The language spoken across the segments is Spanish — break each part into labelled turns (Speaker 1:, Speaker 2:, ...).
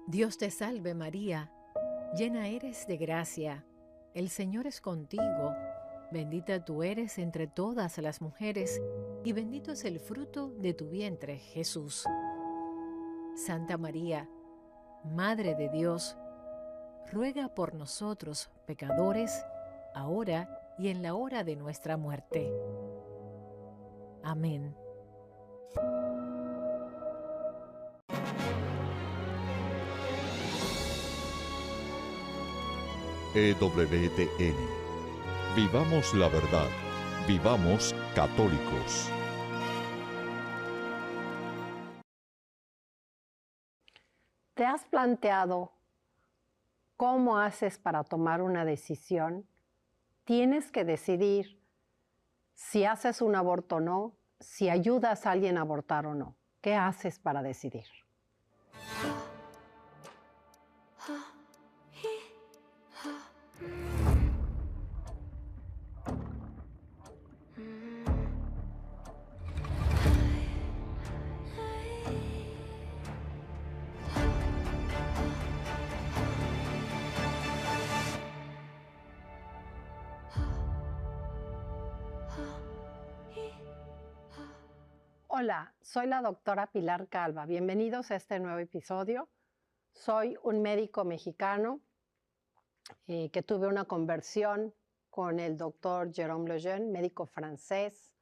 Speaker 1: Dios te salve María, llena eres de gracia, el Señor es contigo, bendita tú eres entre todas las mujeres, y bendito es el fruto de tu vientre, Jesús. Santa María, Madre de Dios, ruega por nosotros, pecadores, ahora y en la hora de nuestra muerte. Amén.
Speaker 2: EWTN. Vivamos la verdad. Vivamos católicos.
Speaker 3: ¿Te has planteado cómo haces para tomar una decisión? Tienes que decidir si haces un aborto o no, si ayudas a alguien a abortar o no. ¿Qué haces para decidir? Hola, soy la doctora Pilar Calva. Bienvenidos a este nuevo episodio. Soy un médico mexicano que tuve una conversión con el doctor Jérôme Lejeune, médico francés,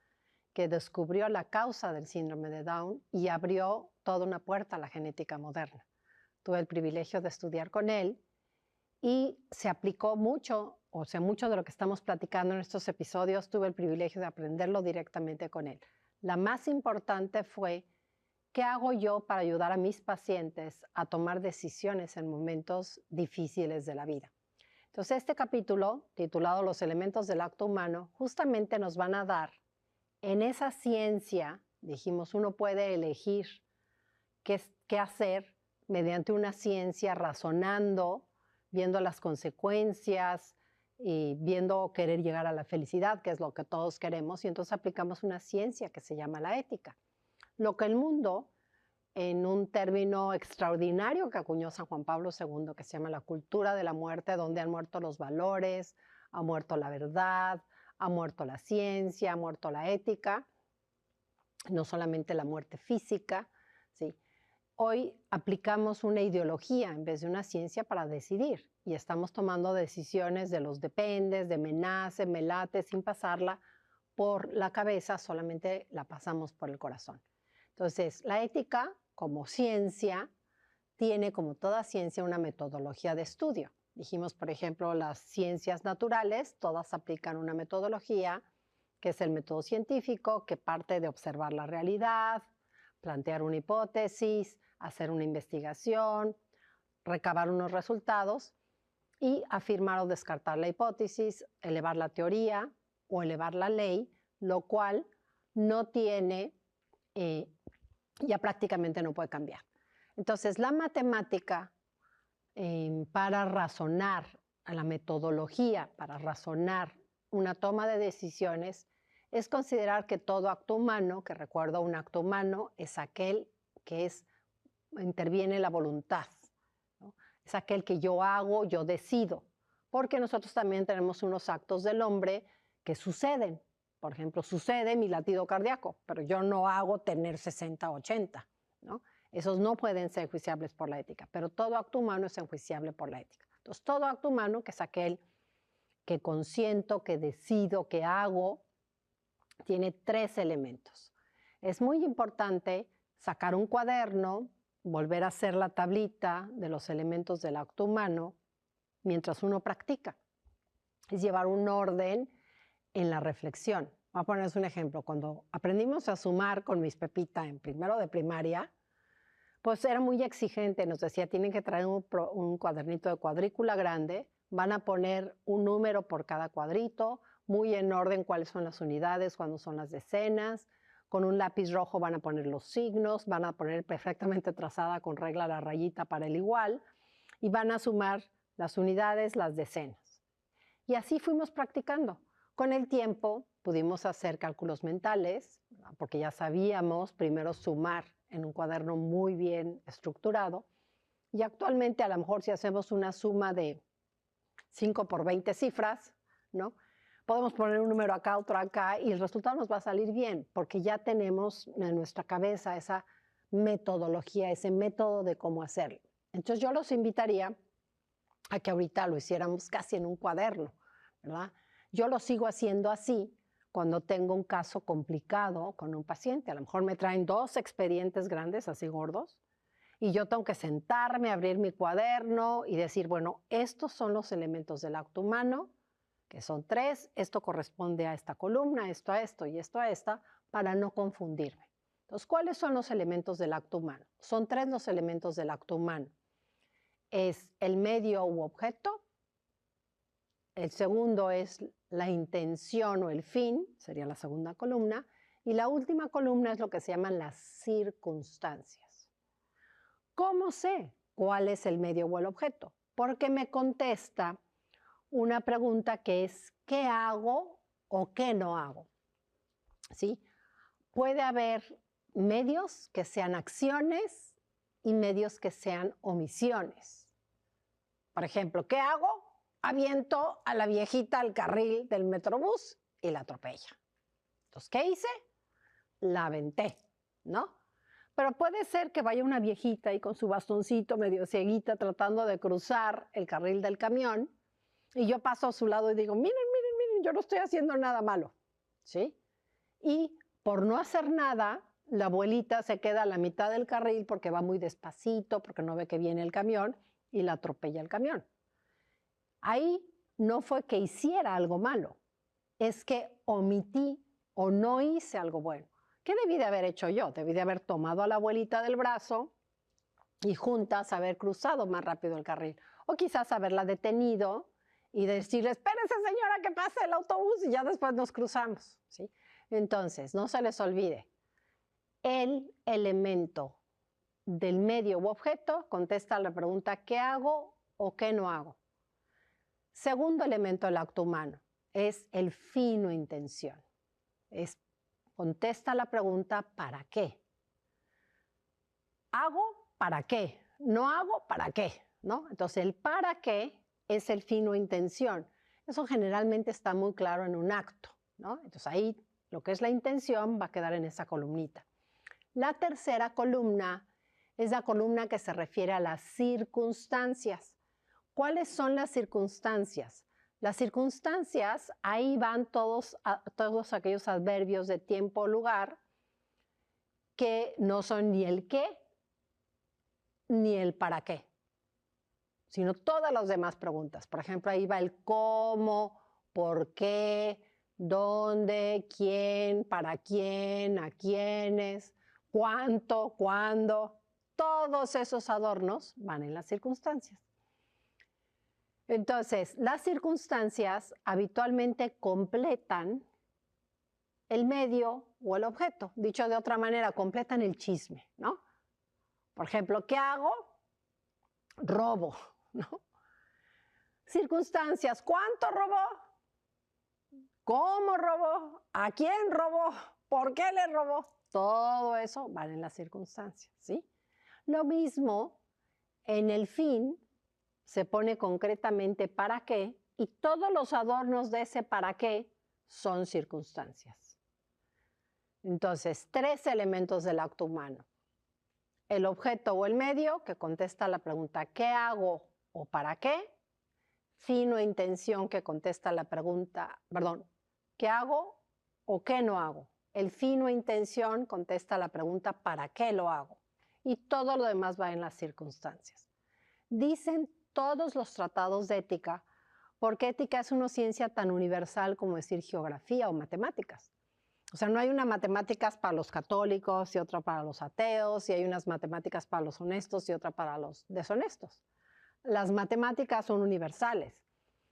Speaker 3: que descubrió la causa del síndrome de Down y abrió toda una puerta a la genética moderna. Tuve el privilegio de estudiar con él y se aplicó mucho, mucho de lo que estamos platicando en estos episodios, tuve el privilegio de aprenderlo directamente con él. La más importante fue, ¿qué hago yo para ayudar a mis pacientes a tomar decisiones en momentos difíciles de la vida? Entonces, este capítulo, titulado Los elementos del acto humano, justamente nos van a dar en esa ciencia, dijimos, uno puede elegir qué hacer mediante una ciencia, razonando, viendo las consecuencias y viendo querer llegar a la felicidad, que es lo que todos queremos, y entonces aplicamos una ciencia que se llama la ética. Lo que el mundo, en un término extraordinario que acuñó San Juan Pablo II, que se llama la cultura de la muerte, donde han muerto los valores, ha muerto la verdad, ha muerto la ciencia, ha muerto la ética, no solamente la muerte física, ¿sí? Hoy aplicamos una ideología en vez de una ciencia para decidir y estamos tomando decisiones de los dependes, de me nace, me late, sin pasarla por la cabeza, solamente la pasamos por el corazón. Entonces, la ética como ciencia tiene, como toda ciencia, una metodología de estudio. Dijimos, por ejemplo, las ciencias naturales, todas aplican una metodología, que es el método científico, que parte de observar la realidad, plantear una hipótesis, hacer una investigación, recabar unos resultados y afirmar o descartar la hipótesis, elevar la teoría o elevar la ley, lo cual no tiene, ya prácticamente no puede cambiar. Entonces, la matemática para razonar, a la metodología para razonar una toma de decisiones, es considerar que todo acto humano, que recuerdo un acto humano, es aquel que interviene la voluntad, ¿no? Es aquel que yo hago, yo decido, porque nosotros también tenemos unos actos del hombre que suceden. Por ejemplo, sucede mi latido cardíaco, pero yo no hago tener 60, 80, ¿no? Esos no pueden ser enjuiciables por la ética, pero todo acto humano es enjuiciable por la ética. Entonces, todo acto humano, que es aquel que consiento, que decido, que hago, tiene 3 elementos. Es muy importante sacar un cuaderno, volver a hacer la tablita de los elementos del acto humano mientras uno practica. Es llevar un orden en la reflexión. Voy a ponerles un ejemplo. Cuando aprendimos a sumar con Miss Pepita en primero de primaria, pues era muy exigente. Nos decía, tienen que traer un cuadernito de cuadrícula grande, van a poner un número por cada cuadrito, muy en orden cuáles son las unidades, cuándo son las decenas. Con un lápiz rojo van a poner los signos, van a poner perfectamente trazada con regla la rayita para el igual y van a sumar las unidades, las decenas. Y así fuimos practicando. Con el tiempo pudimos hacer cálculos mentales, porque ya sabíamos primero sumar en un cuaderno muy bien estructurado, Y actualmente a lo mejor si hacemos una suma de 5 por 20 cifras, ¿no? Podemos poner un número acá, otro acá, y el resultado nos va a salir bien, porque ya tenemos en nuestra cabeza esa metodología, ese método de cómo hacerlo. Entonces yo los invitaría a que ahorita lo hiciéramos casi en un cuaderno, ¿verdad? Yo lo sigo haciendo así cuando tengo un caso complicado con un paciente. A lo mejor me traen 2 expedientes grandes, así gordos, y yo tengo que sentarme, abrir mi cuaderno y decir, bueno, estos son los elementos del acto humano, que son 3, esto corresponde a esta columna, esto a esto y esto a esta, para no confundirme. Entonces, ¿cuáles son los elementos del acto humano? Son 3 los elementos del acto humano. Es el medio u objeto, el segundo es la intención o el fin, sería la segunda columna, y la última columna es lo que se llaman las circunstancias. ¿Cómo sé cuál es el medio o el objeto? Porque me contesta una pregunta que es ¿qué hago o qué no hago? ¿Sí? Puede haber medios que sean acciones y medios que sean omisiones. Por ejemplo, ¿qué hago? Aviento a la viejita al carril del metrobús y la atropella. Entonces, ¿qué hice? La aventé, ¿no? Pero puede ser que vaya una viejita y con su bastoncito medio cieguita tratando de cruzar el carril del camión y yo paso a su lado y digo, miren, miren, miren, yo no estoy haciendo nada malo, ¿sí? Y por no hacer nada, la abuelita se queda a la mitad del carril porque va muy despacito, porque no ve que viene el camión y la atropella el camión. Ahí no fue que hiciera algo malo, es que omití o no hice algo bueno. ¿Qué debí de haber hecho yo? Debí de haber tomado a la abuelita del brazo y juntas haber cruzado más rápido el carril. O quizás haberla detenido y decirle, espérese señora que pase el autobús y ya después nos cruzamos, ¿sí? Entonces, no se les olvide, el elemento del medio u objeto contesta la pregunta ¿qué hago o qué no hago? Segundo elemento del acto humano es el fin o intención. Contesta la pregunta ¿para qué? ¿Hago? ¿Para qué? ¿No hago? ¿Para qué? ¿No? Entonces el para qué es el fin o intención. Eso generalmente está muy claro en un acto, ¿no? Entonces ahí lo que es la intención va a quedar en esa columnita. La tercera columna es la columna que se refiere a las circunstancias. ¿Cuáles son las circunstancias? Las circunstancias, ahí van todos aquellos adverbios de tiempo o lugar que no son ni el qué ni el para qué, sino todas las demás preguntas. Por ejemplo, ahí va el cómo, por qué, dónde, quién, para quién, a quiénes, cuánto, cuándo. Todos esos adornos van en las circunstancias. Entonces, las circunstancias habitualmente completan el medio o el objeto. Dicho de otra manera, completan el chisme, ¿no? Por ejemplo, ¿qué hago? Robo, ¿no? Circunstancias, ¿cuánto robó? ¿Cómo robó? ¿A quién robó? ¿Por qué le robó? Todo eso van en las circunstancias, ¿sí? Lo mismo en el fin se pone concretamente para qué y todos los adornos de ese para qué son circunstancias. Entonces, 3 elementos del acto humano. El objeto o el medio que contesta la pregunta ¿qué hago o para qué? Fin o intención que contesta la pregunta, ¿qué hago o qué no hago? El fin o intención contesta la pregunta ¿para qué lo hago? Y todo lo demás va en las circunstancias. Dicen todos los tratados de ética, porque ética es una ciencia tan universal como decir geografía o matemáticas. O sea, no hay una matemáticas para los católicos y otra para los ateos, y hay unas matemáticas para los honestos y otra para los deshonestos. Las matemáticas son universales.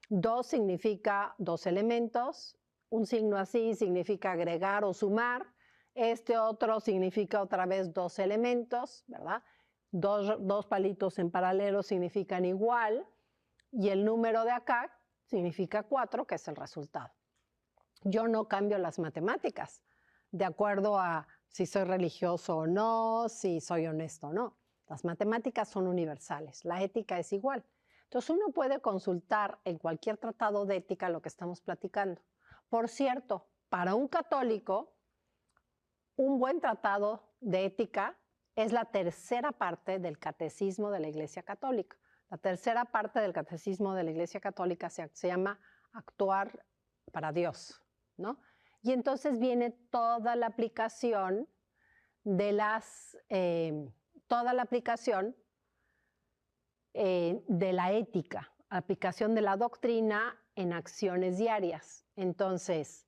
Speaker 3: 2 significa 2 elementos, un signo así significa agregar o sumar, este otro significa otra vez 2 elementos, ¿verdad? Dos palitos en paralelo significan igual y el número de acá significa 4, que es el resultado. Yo no cambio las matemáticas de acuerdo a si soy religioso o no, si soy honesto o no. Las matemáticas son universales, la ética es igual. Entonces uno puede consultar en cualquier tratado de ética lo que estamos platicando. Por cierto, para un católico, un buen tratado de ética es la tercera parte del catecismo de la Iglesia Católica. La tercera parte del catecismo de la Iglesia Católica se llama actuar para Dios, ¿no? Y entonces viene toda la aplicación de de la ética, aplicación de la doctrina en acciones diarias. Entonces,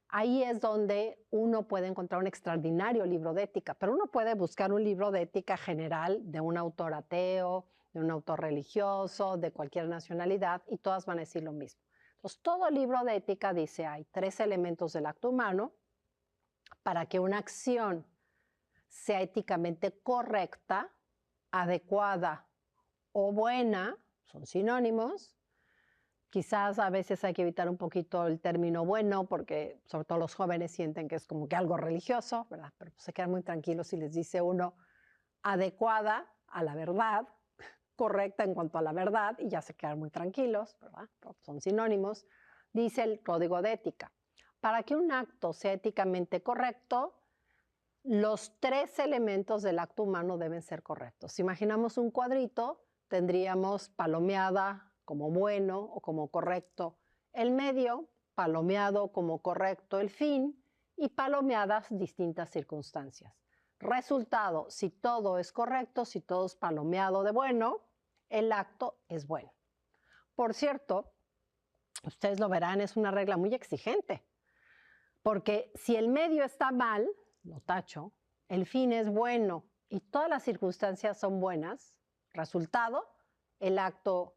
Speaker 3: ahí es donde uno puede encontrar un extraordinario libro de ética, pero uno puede buscar un libro de ética general de un autor ateo, de un autor religioso, de cualquier nacionalidad, y todas van a decir lo mismo. Entonces, todo libro de ética dice, hay 3 elementos del acto humano para que una acción sea éticamente correcta, adecuada o buena, son sinónimos. Quizás a veces hay que evitar un poquito el término bueno porque sobre todo los jóvenes sienten que es como que algo religioso, ¿verdad? Pero se quedan muy tranquilos si les dice uno adecuada a la verdad, correcta en cuanto a la verdad, y ya se quedan muy tranquilos, ¿verdad? Son sinónimos. Dice el código de ética. Para que un acto sea éticamente correcto, los 3 elementos del acto humano deben ser correctos. Si imaginamos un cuadrito, tendríamos palomeada como bueno o como correcto el medio, palomeado como correcto el fin y palomeadas distintas circunstancias. Resultado, si todo es correcto, si todo es palomeado de bueno, el acto es bueno. Por cierto, ustedes lo verán, es una regla muy exigente, porque si el medio está mal, lo tacho, el fin es bueno y todas las circunstancias son buenas, resultado, el acto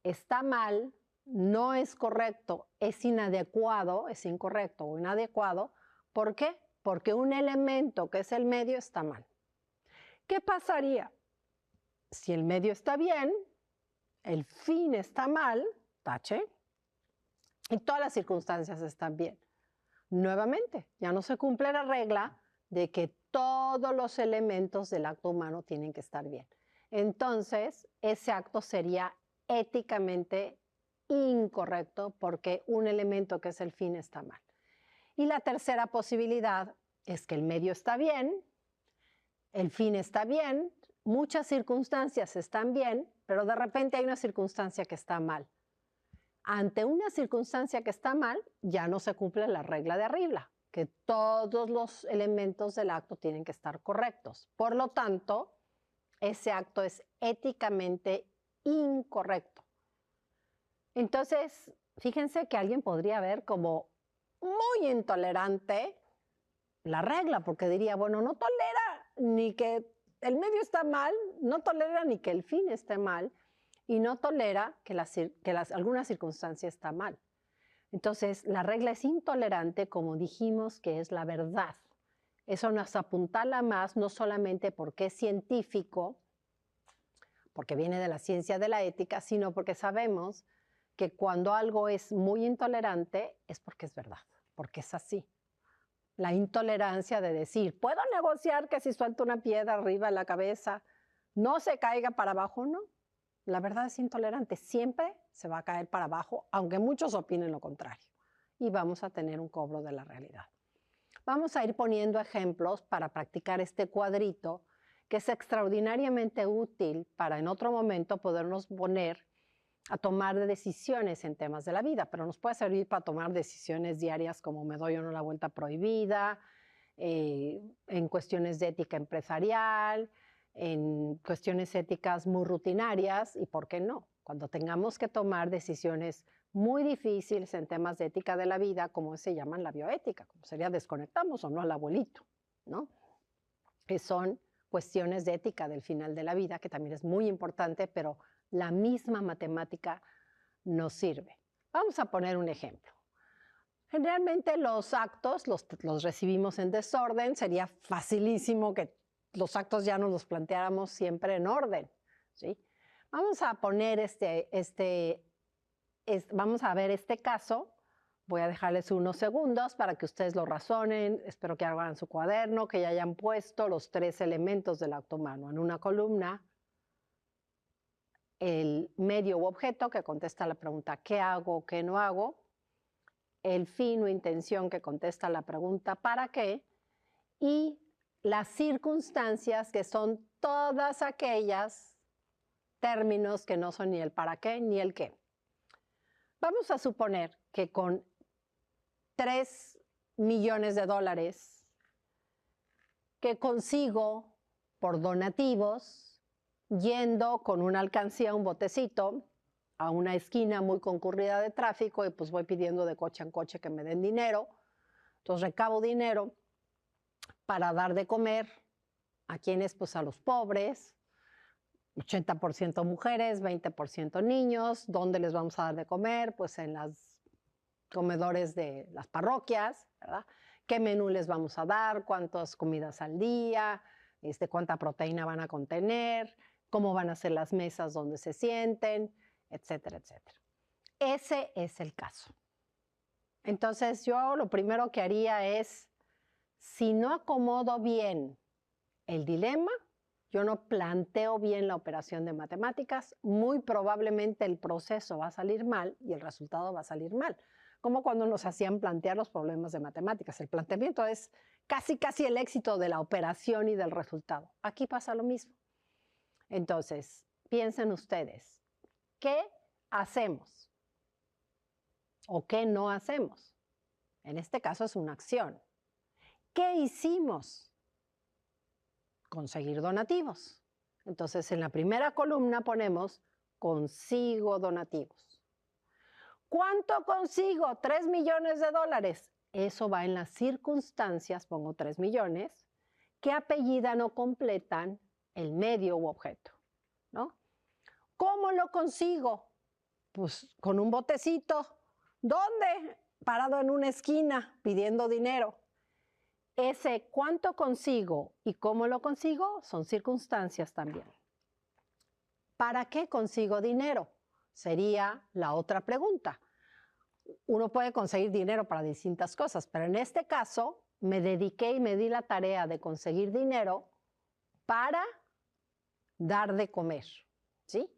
Speaker 3: está mal, no es correcto, es inadecuado, es incorrecto o inadecuado. ¿Por qué? Porque un elemento que es el medio está mal. ¿Qué pasaría si el medio está bien, el fin está mal, tache, y todas las circunstancias están bien? Nuevamente, ya no se cumple la regla de que todos los elementos del acto humano tienen que estar bien. Entonces, ese acto sería éticamente incorrecto porque un elemento que es el fin está mal. Y la tercera posibilidad es que el medio está bien, el fin está bien, muchas circunstancias están bien, pero de repente hay una circunstancia que está mal. Ante una circunstancia que está mal, ya no se cumple la regla de arriba, que todos los elementos del acto tienen que estar correctos. Por lo tanto, ese acto es éticamente incorrecto. Entonces, fíjense que alguien podría ver como muy intolerante la regla, porque diría, bueno, no tolera ni que el medio está mal, no tolera ni que el fin esté mal, y no tolera que alguna circunstancia está mal. Entonces, la regla es intolerante, como dijimos, que es la verdad. Eso nos apuntala más, no solamente porque es científico, porque viene de la ciencia de la ética, sino porque sabemos que cuando algo es muy intolerante es porque es verdad, porque es así. La intolerancia de decir, ¿puedo negociar que si suelto una piedra arriba de la cabeza no se caiga para abajo? No. La verdad es intolerante, siempre se va a caer para abajo, aunque muchos opinen lo contrario. Y vamos a tener un cobro de la realidad. Vamos a ir poniendo ejemplos para practicar este cuadrito, que es extraordinariamente útil para en otro momento podernos poner a tomar decisiones en temas de la vida, pero nos puede servir para tomar decisiones diarias como me doy o no la vuelta prohibida, en cuestiones de ética empresarial, en cuestiones éticas muy rutinarias y, ¿por qué no? Cuando tengamos que tomar decisiones muy difíciles en temas de ética de la vida, como se llaman la bioética, como sería desconectamos o no al abuelito, ¿no? Que son cuestiones de ética del final de la vida, que también es muy importante, pero la misma matemática nos sirve. Vamos a poner un ejemplo. Generalmente los actos los recibimos en desorden, sería facilísimo que los actos ya nos los planteáramos siempre en orden, ¿sí? Vamos a poner vamos a ver este caso Voy a dejarles unos segundos para que ustedes lo razonen. Espero que hagan su cuaderno, que ya hayan puesto los 3 elementos del acto humano en una columna. El medio u objeto que contesta la pregunta ¿qué hago, qué no hago? El fin o intención que contesta la pregunta ¿para qué? Y las circunstancias, que son todas aquellas términos que no son ni el para qué ni el qué. Vamos a suponer que con 3 millones de dólares que consigo por donativos, yendo con una alcancía, un botecito, a una esquina muy concurrida de tráfico, y pues voy pidiendo de coche en coche que me den dinero. Entonces recabo dinero para dar de comer a quienes, pues a los pobres, 80% mujeres, 20% niños. ¿Dónde les vamos a dar de comer? Pues en los comedores de las parroquias, ¿verdad? ¿Qué menú les vamos a dar? ¿Cuántas comidas al día? ¿Cuánta proteína van a contener? ¿Cómo van a ser las mesas donde se sienten? Etcétera, etcétera. Ese es el caso. Entonces yo lo primero que haría es, si no acomodo bien el dilema, yo no planteo bien la operación de matemáticas, muy probablemente el proceso va a salir mal y el resultado va a salir mal. Como cuando nos hacían plantear los problemas de matemáticas. El planteamiento es casi el éxito de la operación y del resultado. Aquí pasa lo mismo. Entonces, piensen ustedes, ¿qué hacemos o qué no hacemos? En este caso es una acción. ¿Qué hicimos? Conseguir donativos. Entonces, en la primera columna ponemos consigo donativos. ¿Cuánto consigo? 3 millones de dólares. Eso va en las circunstancias, pongo 3 millones, que apellidan o completan el medio u objeto, ¿no? ¿Cómo lo consigo? Pues con un botecito. ¿Dónde? Parado en una esquina pidiendo dinero. Ese cuánto consigo y cómo lo consigo son circunstancias también. ¿Para qué consigo dinero? Sería la otra pregunta. Uno puede conseguir dinero para distintas cosas, pero en este caso me dediqué y me di la tarea de conseguir dinero para dar de comer, ¿sí?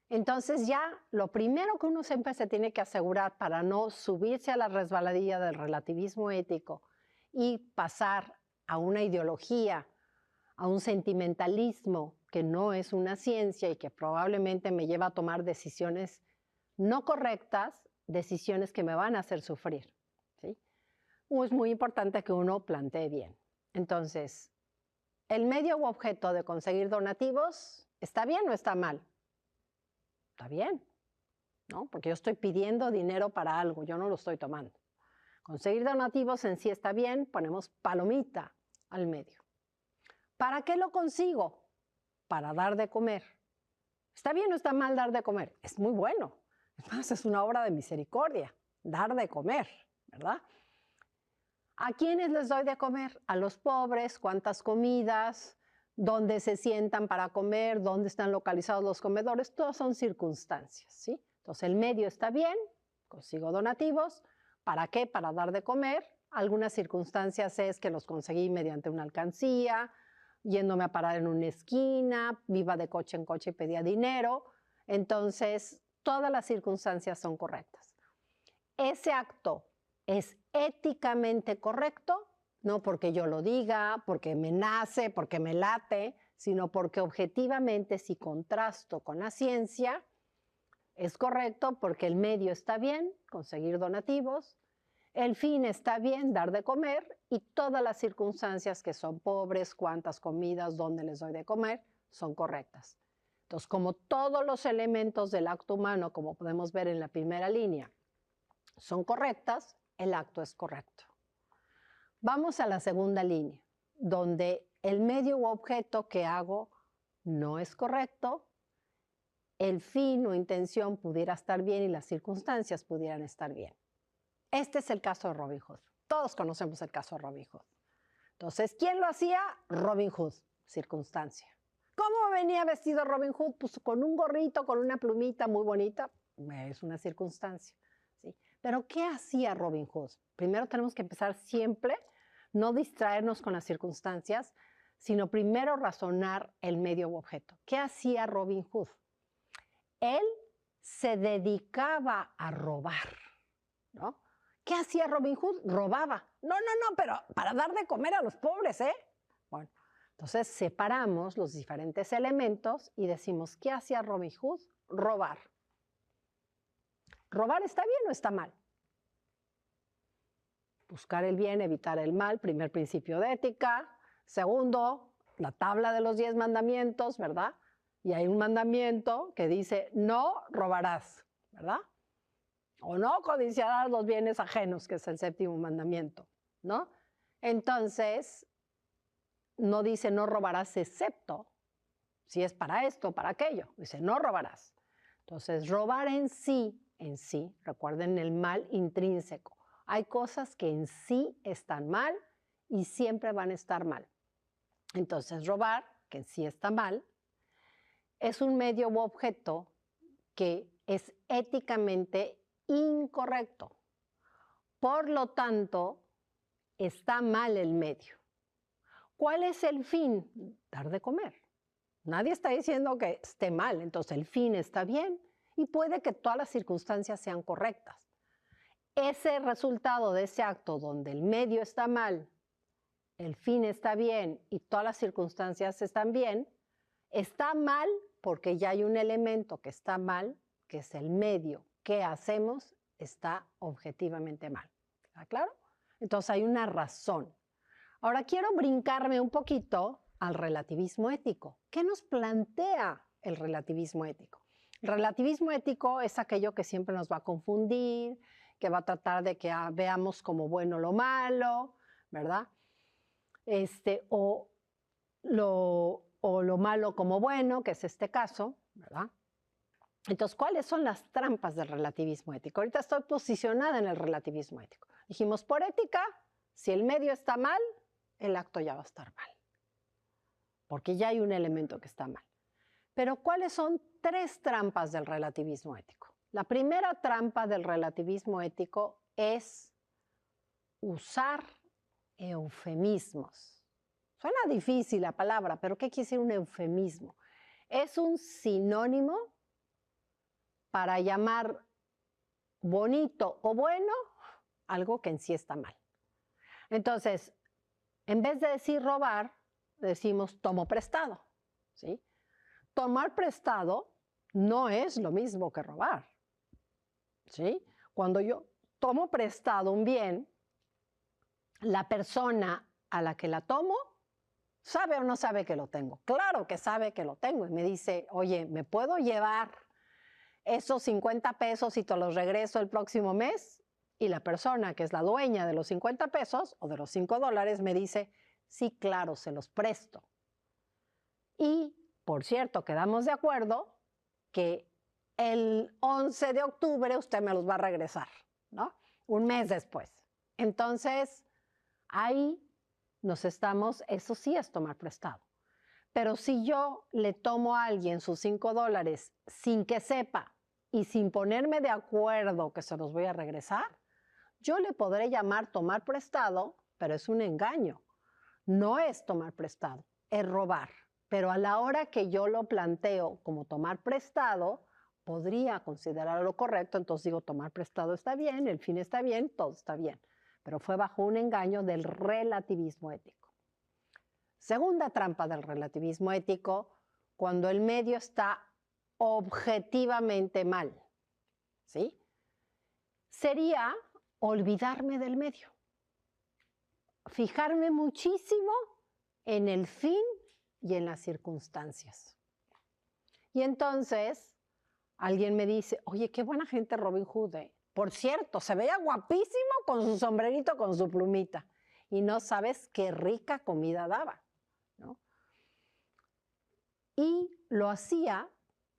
Speaker 3: Entonces ya lo primero que uno siempre se tiene que asegurar para no subirse a la resbaladilla del relativismo ético y pasar a una ideología, a un sentimentalismo que no es una ciencia y que probablemente me lleva a tomar decisiones no correctas, decisiones que me van a hacer sufrir, ¿sí? Es muy importante que uno plantee bien. Entonces, ¿el medio u objeto de conseguir donativos está bien o está mal? Está bien, ¿no? Porque yo estoy pidiendo dinero para algo, yo no lo estoy tomando. Conseguir donativos en sí está bien, ponemos palomita al medio. ¿Para qué lo consigo? Para dar de comer. ¿Está bien o está mal dar de comer? Es muy bueno. Además, es una obra de misericordia, dar de comer, ¿verdad? ¿A quiénes les doy de comer? A los pobres. ¿Cuántas comidas? ¿Dónde se sientan para comer? ¿Dónde están localizados los comedores? Todas son circunstancias, ¿sí? Entonces, el medio está bien, consigo donativos. ¿Para qué? Para dar de comer. Algunas circunstancias es que los conseguí mediante una alcancía, yéndome a parar en una esquina, iba de coche en coche y pedía dinero. Entonces, todas las circunstancias son correctas. Ese acto es éticamente correcto, no porque yo lo diga, porque me nace, porque me late, sino porque objetivamente, si contrasto con la ciencia, es correcto porque el medio está bien, conseguir donativos, el fin está bien, dar de comer, y todas las circunstancias que son pobres, cuántas comidas, dónde les doy de comer, son correctas. Entonces, como todos los elementos del acto humano, como podemos ver en la primera línea, son correctas, el acto es correcto. Vamos a la segunda línea, donde el medio u objeto que hago no es correcto, el fin o intención pudiera estar bien y las circunstancias pudieran estar bien. Este es el caso de Robin Hood. Todos conocemos el caso de Robin Hood. Entonces, ¿quién lo hacía? Robin Hood, circunstancia. ¿Cómo venía vestido Robin Hood? Pues con un gorrito, con una plumita muy bonita, es una circunstancia, ¿sí? Pero ¿qué hacía Robin Hood? Primero tenemos que empezar siempre, no distraernos con las circunstancias, sino primero razonar el medio u objeto. ¿Qué hacía Robin Hood? Él se dedicaba a robar, ¿no? ¿Qué hacía Robin Hood? Robaba. No, pero para dar de comer a los pobres, ¿eh? Bueno, entonces separamos los diferentes elementos y decimos, ¿qué hacía Robin Hood? Robar. ¿Robar está bien o está mal? Buscar el bien, evitar el mal, primer principio de ética. Segundo, la tabla de los 10 mandamientos, ¿verdad? Y hay un mandamiento que dice, no robarás, ¿verdad? O no codiciarás los bienes ajenos, que es el séptimo mandamiento, ¿no? Entonces, no dice no robarás excepto si es para esto, para aquello. Dice no robarás. Entonces, robar en sí, recuerden el mal intrínseco. Hay cosas que en sí están mal y siempre van a estar mal. Entonces, robar, que en sí está mal, es un medio u objeto que es éticamente incorrecto. Por lo tanto, está mal el medio. ¿Cuál es el fin? Dar de comer. Nadie está diciendo que esté mal, entonces el fin está bien y puede que todas las circunstancias sean correctas. Ese resultado de ese acto donde el medio está mal, el fin está bien y todas las circunstancias están bien, está mal porque ya hay un elemento que está mal, que es el medio. ¿Qué hacemos? Está objetivamente mal. ¿Está claro? Entonces hay una razón. Ahora quiero brincarme un poquito al relativismo ético. ¿Qué nos plantea el relativismo ético? El relativismo ético es aquello que siempre nos va a confundir, que va a tratar de que veamos como bueno lo malo, ¿verdad? O lo malo como bueno, que es este caso, ¿verdad? Entonces, ¿cuáles son las trampas del relativismo ético? Ahorita estoy posicionada en el relativismo ético. Dijimos, por ética, si el medio está mal, el acto ya va a estar mal, porque ya hay un elemento que está mal. Pero ¿cuáles son 3 trampas del relativismo ético? La primera trampa del relativismo ético es usar eufemismos. Suena difícil la palabra, pero ¿qué quiere decir un eufemismo? Es un sinónimo para llamar bonito o bueno algo que en sí está mal. Entonces, en vez de decir robar, decimos tomo prestado, ¿sí? Tomar prestado no es lo mismo que robar, ¿sí? Cuando yo tomo prestado un bien, la persona a la que la tomo, ¿sabe o no sabe que lo tengo? Claro que sabe que lo tengo y me dice, oye, ¿me puedo llevar esos 50 pesos y te los regreso el próximo mes? Y la persona que es la dueña de los 50 pesos o de los $5 me dice, sí, claro, se los presto. Y, por cierto, quedamos de acuerdo que el 11 de octubre usted me los va a regresar, ¿no? Un mes después. Entonces, ahí eso sí es tomar prestado. Pero si yo le tomo a alguien sus $5 sin que sepa y sin ponerme de acuerdo que se los voy a regresar, yo le podré llamar tomar prestado, pero es un engaño. No es tomar prestado, es robar. Pero a la hora que yo lo planteo como tomar prestado, podría considerarlo correcto, entonces digo tomar prestado está bien, el fin está bien, todo está bien. Pero fue bajo un engaño del relativismo ético. Segunda trampa del relativismo ético, cuando el medio está objetivamente mal, ¿sí? Sería olvidarme del medio. Fijarme muchísimo en el fin y en las circunstancias. Y entonces alguien me dice, oye, qué buena gente Robin Hood, ¿eh? Por cierto, se veía guapísimo con su sombrerito, con su plumita. Y no sabes qué rica comida daba, ¿no? Y lo hacía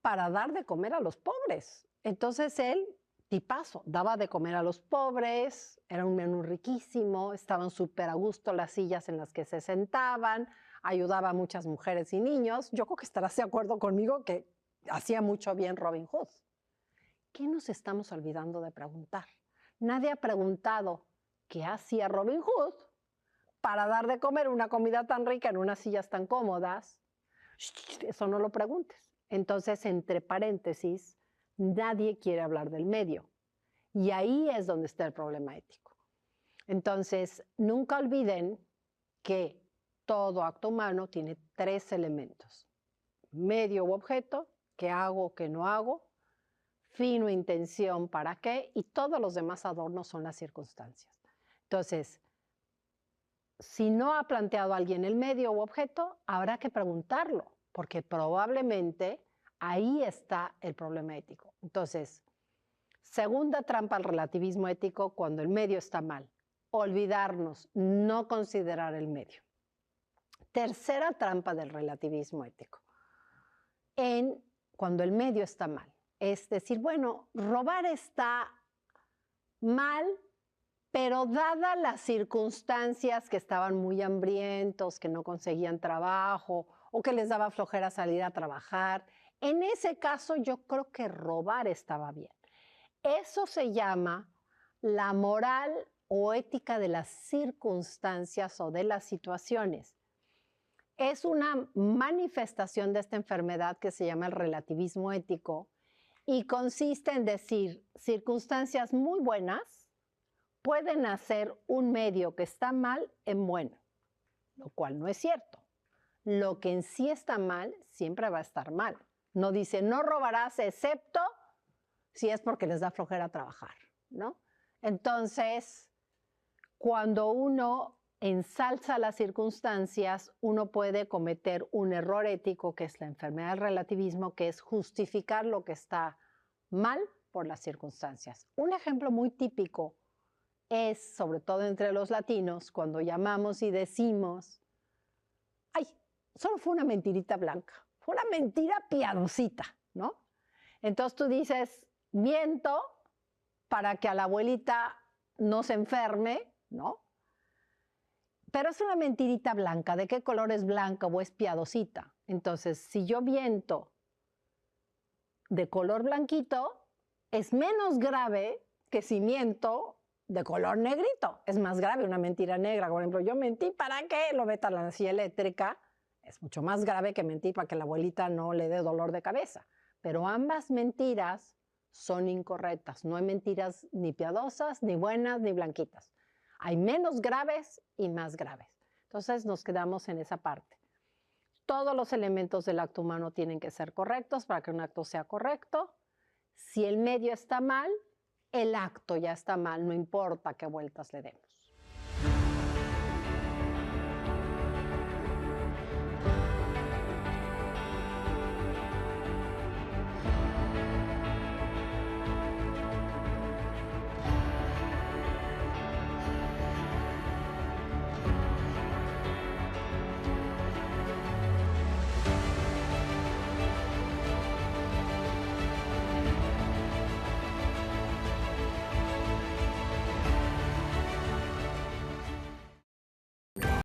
Speaker 3: para dar de comer a los pobres. Entonces él, tipazo, daba de comer a los pobres, era un menú riquísimo, estaban súper a gusto las sillas en las que se sentaban, ayudaba a muchas mujeres y niños. Yo creo que estarás de acuerdo conmigo que hacía mucho bien Robin Hood. ¿Qué nos estamos olvidando de preguntar? Nadie ha preguntado qué hacía Robin Hood para dar de comer una comida tan rica en unas sillas tan cómodas. Eso no lo preguntes. Entonces, entre paréntesis, nadie quiere hablar del medio. Y ahí es donde está el problema ético. Entonces, nunca olviden que todo acto humano tiene 3 elementos: medio u objeto, qué hago, qué no hago, fin o intención, para qué, y todos los demás adornos son las circunstancias. Entonces, si no ha planteado alguien el medio u objeto, habrá que preguntarlo, porque probablemente ahí está el problema ético. Entonces, segunda trampa al relativismo ético cuando el medio está mal: olvidarnos, no considerar el medio. Tercera trampa del relativismo ético, cuando el medio está mal. Es decir, bueno, robar está mal, pero dadas las circunstancias, que estaban muy hambrientos, que no conseguían trabajo o que les daba flojera salir a trabajar, en ese caso yo creo que robar estaba bien. Eso se llama la moral o ética de las circunstancias o de las situaciones. Es una manifestación de esta enfermedad que se llama el relativismo ético y consiste en decir, circunstancias muy buenas pueden hacer un medio que está mal en bueno, lo cual no es cierto. Lo que en sí está mal siempre va a estar mal. No dice, no robarás excepto si es porque les da flojera trabajar, ¿no? Entonces, cuando uno ensalza las circunstancias, uno puede cometer un error ético, que es la enfermedad del relativismo, que es justificar lo que está mal por las circunstancias. Un ejemplo muy típico es, sobre todo entre los latinos, cuando llamamos y decimos, ay, solo fue una mentirita blanca, fue una mentira piadosita, ¿no? Entonces tú dices, miento para que a la abuelita no se enferme, ¿no? Pero es una mentirita blanca. ¿De qué color es blanca o es piadosita? Entonces, si yo miento de color blanquito, es menos grave que si miento de color negrito. Es más grave una mentira negra. Por ejemplo, yo mentí para que lo meta a la silla eléctrica. Es mucho más grave que mentir para que la abuelita no le dé dolor de cabeza. Pero ambas mentiras son incorrectas. No hay mentiras ni piadosas, ni buenas, ni blanquitas. Hay menos graves y más graves. Entonces nos quedamos en esa parte. Todos los elementos del acto humano tienen que ser correctos para que un acto sea correcto. Si el medio está mal, el acto ya está mal, no importa qué vueltas le demos.